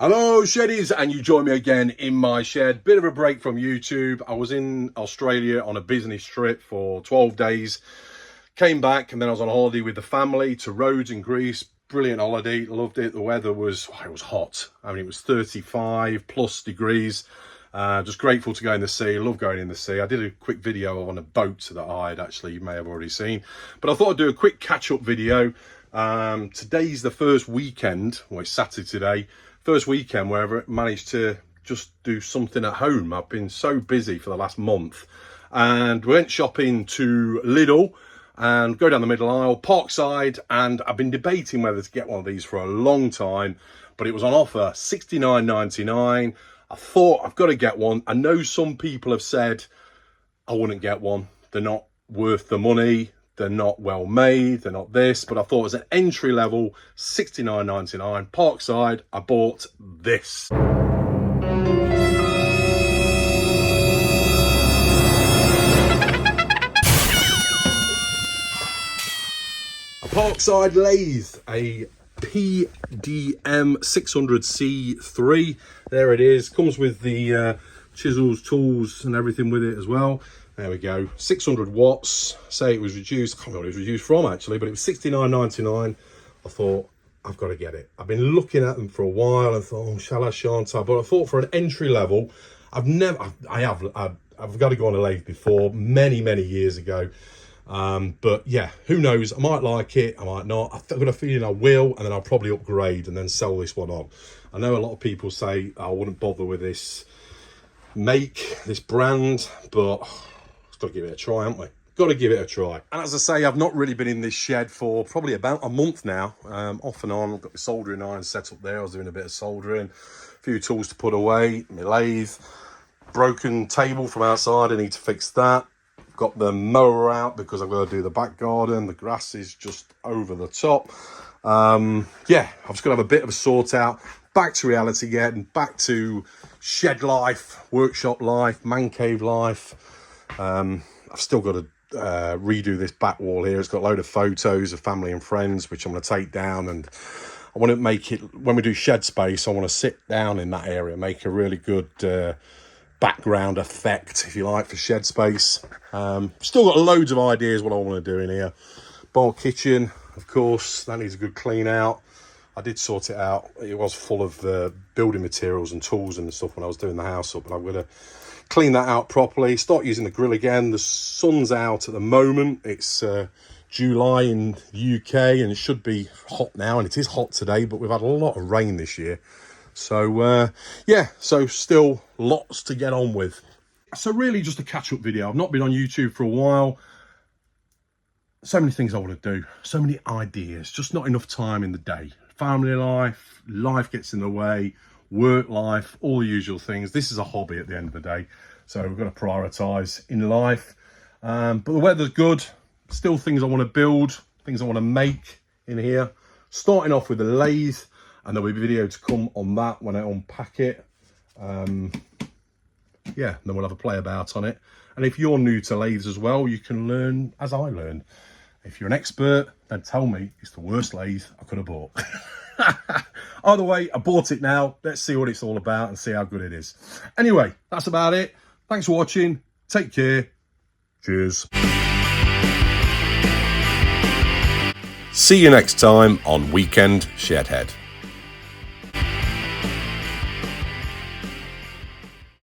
Hello sheddies, and you join me again in my shed. Bit of a break from YouTube. I was in Australia on a business trip for 12 days. Came back and then I was on holiday with the family to Rhodes in Greece. Brilliant holiday, loved it. The weather was, it was hot. I mean, it was 35 plus degrees. Just grateful to go in the sea. Love going in the sea. I did a quick video on a boat that I had, actually, you may have already seen. But I thought I'd do a quick catch-up video. Today's the first weekend, well, it's Saturday today. First weekend where I managed to just do something at home. I've been so busy for the last month, and we went shopping to Lidl and go down the middle aisle, Parkside, and I've been debating whether to get one of these for a long time, but it was on offer, $69.99. I thought I've got to get one. I know some people have said I wouldn't get one. They're not worth the money. They're not well made, they're not this, but I thought as an entry level, $69.99, Parkside, I bought this. A Parkside lathe, a PDM 600C3. There it is, comes with the chisels, tools and everything with it as well. There we go, 600 watts. Say it was reduced, I can't remember what it was reduced from actually, but it was $69.99. I thought, I've got to get it. I've been looking at them for a while and thought, oh, shall I, shan't I? But I thought for an entry level, I've got to go on a lathe before, many years ago. But yeah, who knows? I might like it, I might not. I've got a feeling I will, and then I'll probably upgrade and then sell this one on. I know a lot of people say I wouldn't bother with this make, this brand, but got to give it a try, haven't we? Got to give it a try. And as I say, I've not really been in this shed for probably about a month now, off and on. I've got the soldering iron set up there. I was doing a bit of soldering, a few tools to put away, my lathe, broken table from outside, I need to fix that. Got the mower out because I've got to do the back garden. The grass is just over the top. Yeah, I've just got to have a bit of a sort out. Back to reality again, back to shed life, workshop life, man cave life. I've still got to redo this back wall here. It's got a load of photos of family and friends, which I'm going to take down, and I want to make it, when we do shed space, I want to sit down in that area, make a really good background effect, if you like, for shed space. Still got loads of ideas what I want to do in here. Bar kitchen, of course, that needs a good clean out. I did sort it out. It was full of building materials and tools and stuff when I was doing the house up, but I'm going to clean that out properly, start using the grill again. The sun's out at the moment. It's July in the UK, and it should be hot now, and it is hot today, but we've had a lot of rain this year. So yeah, so still lots to get on with. So really just a catch-up video. I've not been on YouTube for a while. So many things I want to do, so many ideas, just not enough time in the day. Family life, life gets in the way, work life, all the usual things. This is a hobby at the end of the day, so we've got to prioritise in life. But the weather's good, still things I want to build, things I want to make in here. Starting off with the lathe, and there'll be a video to come on that when I unpack it. Yeah, then we'll have a play about on it. And if you're new to lathes as well, you can learn as I learned. If you're an expert, then tell me it's the worst lathe I could have bought. Either way, I bought it now. Let's see what it's all about and see how good it is. Anyway, that's about it. Thanks for watching. Take care. Cheers. See you next time on Weekend Shedhead.